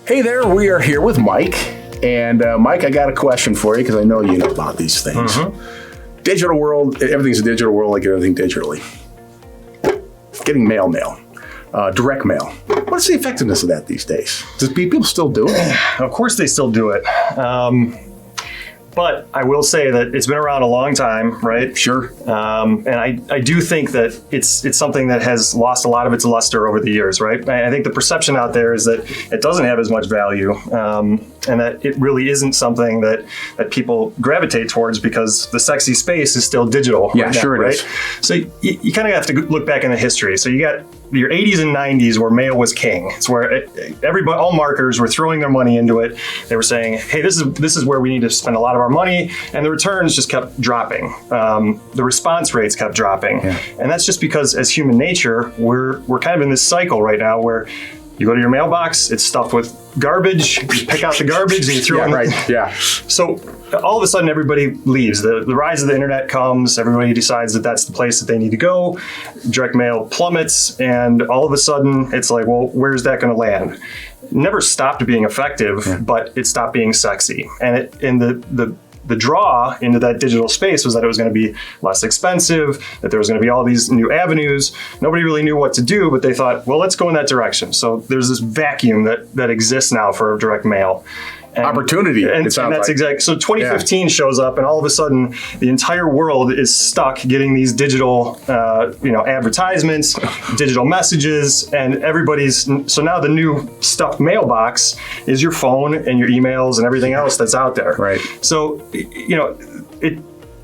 Hey there, we are here with Mike. And Mike, I got a question for you because I know you know about these things. Digital world, everything's a digital world, like everything digitally. Getting mail, direct mail. What's the effectiveness of that these days? Does people still do it? Of course they still do it. But I will say that it's been around a long time, right? Sure. And I do think that it's something that has lost a lot of its luster over the years, right? I think the perception out there is that it doesn't have as much value, and that it really isn't something that people gravitate towards because the sexy space is still digital. Yeah, right now, sure it right? is. So you kind of have to look back in the history. So you got your 80s and 90s where mail was king. It's where all marketers were throwing their money into it. They were saying, hey, this is where we need to spend a lot of our money, and the returns just kept dropping. The response rates kept dropping. Yeah. And that's just because as human nature, we're kind of in this cycle right now where you go to your mailbox, it's stuffed with garbage, you pick out the garbage and you throw it in. Right, yeah. So all of a sudden everybody leaves. The rise of the internet comes, everybody decides that that's the place that they need to go. Direct mail plummets, and all of a sudden it's like, well, where's that going to land? It never stopped being effective, but it stopped being sexy. And the draw into that digital space was that it was going to be less expensive, that there was going to be all these new avenues. Nobody really knew what to do, but they thought, well, let's go in that direction. So there's this vacuum that exists now for direct mail. And, Opportunity, and it sounds that's like. exactly. So 2015 shows up, and all of a sudden, the entire world is stuck getting these digital, advertisements, digital messages, and everybody's. So now the new stuffed mailbox is your phone and your emails and everything else that's out there. Right. So,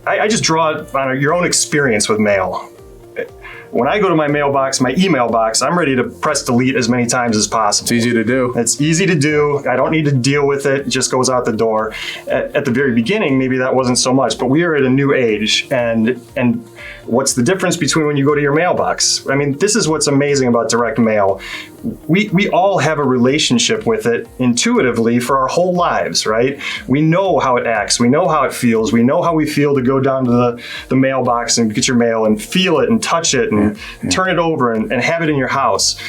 I just draw on your own experience with mail. When I go to my mailbox, my email box, I'm ready to press delete as many times as possible. It's easy to do. It's easy to do. I don't need to deal with it. It just goes out the door. At the very beginning, maybe that wasn't so much, but we are at a new age. And what's the difference between when you go to your mailbox? I mean, this is what's amazing about direct mail. We all have a relationship with it intuitively for our whole lives, right? We know how it acts. We know how it feels. We know how we feel to go down to the mailbox and get your mail and feel it and touch it and turn it over and have it in your house.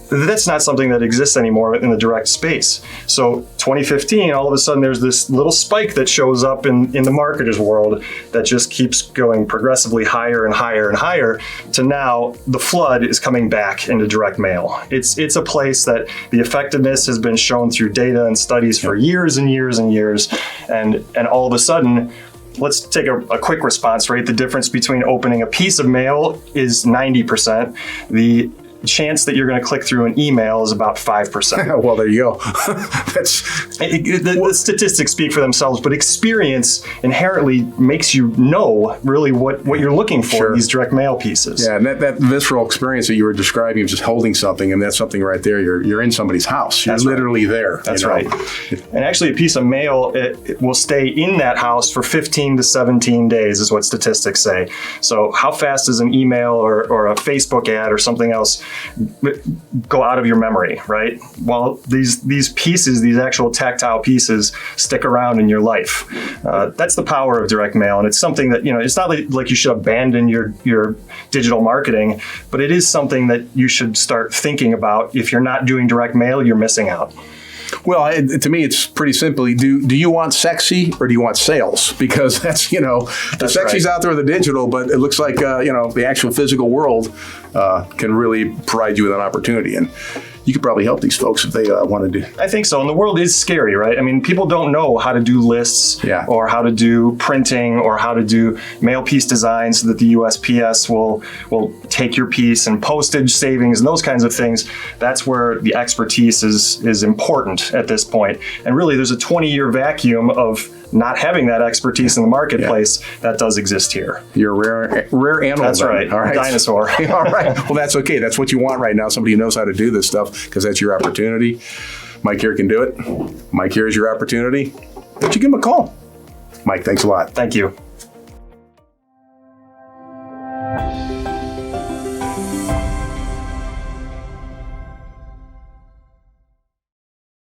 That's not something that exists anymore in the direct space. So 2015, all of a sudden there's this little spike that shows up in the marketer's world that just keeps going progressively higher and higher and higher to now the flood is coming back into direct mail. It's a place that the effectiveness has been shown through data and studies for years and years and years. And all of a sudden, let's take a quick response rate. The difference between opening a piece of mail is 90%. The chance that you're going to click through an email is about 5%. Well, there you go. The statistics speak for themselves, but experience inherently makes you know really what you're looking for in these direct mail pieces. Yeah, and that visceral experience that you were describing of just holding something, and that's something right there. You're in somebody's house. You're literally there. That's right. And actually, a piece of mail, it will stay in that house for 15 to 17 days is what statistics say. So how fast does an email or a Facebook ad or something else go out of your memory, right? Well, these pieces, these actual tactile pieces, stick around in your life. That's the power of direct mail, and it's something that it's not like you should abandon your digital marketing, but it is something that you should start thinking about. If you're not doing direct mail, you're missing out. Well, to me, it's pretty simple. Do you want sexy or do you want sales? Because that's, the sexy's out there with the digital, but it looks like, the actual physical world can really provide you with an opportunity. And you could probably help these folks if they wanted to. I think so. And the world is scary, right? I mean, people don't know how to do lists or how to do printing or how to do mail piece design so that the USPS will take your piece and postage savings and those kinds of things. That's where the expertise is important at this point. And really, there's a 20-year vacuum of not having that expertise in the marketplace that does exist here. You're a rare animal. That's right. All right. Dinosaur. All right. Well, that's okay. That's what you want right now. Somebody who knows how to do this stuff, because that's your opportunity. Mike here can do it. Mike here is your opportunity. Why don't you give him a call? Mike, thanks a lot. Thank you.